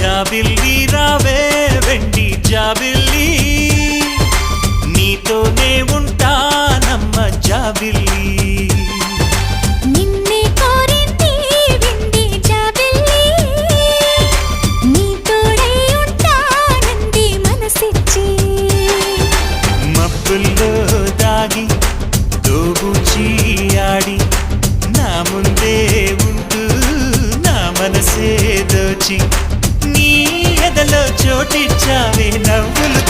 జాబిల్లి రావే వెండి జాబిల్లి నీతోనే ఉంటానమ్మ జాబిల్లి దాగి దోబూచి ఆడి నా ముందే ఉంటూ నా మనసే దోచి నీ ఎదలో చోటిచ్చావే నవ్వులు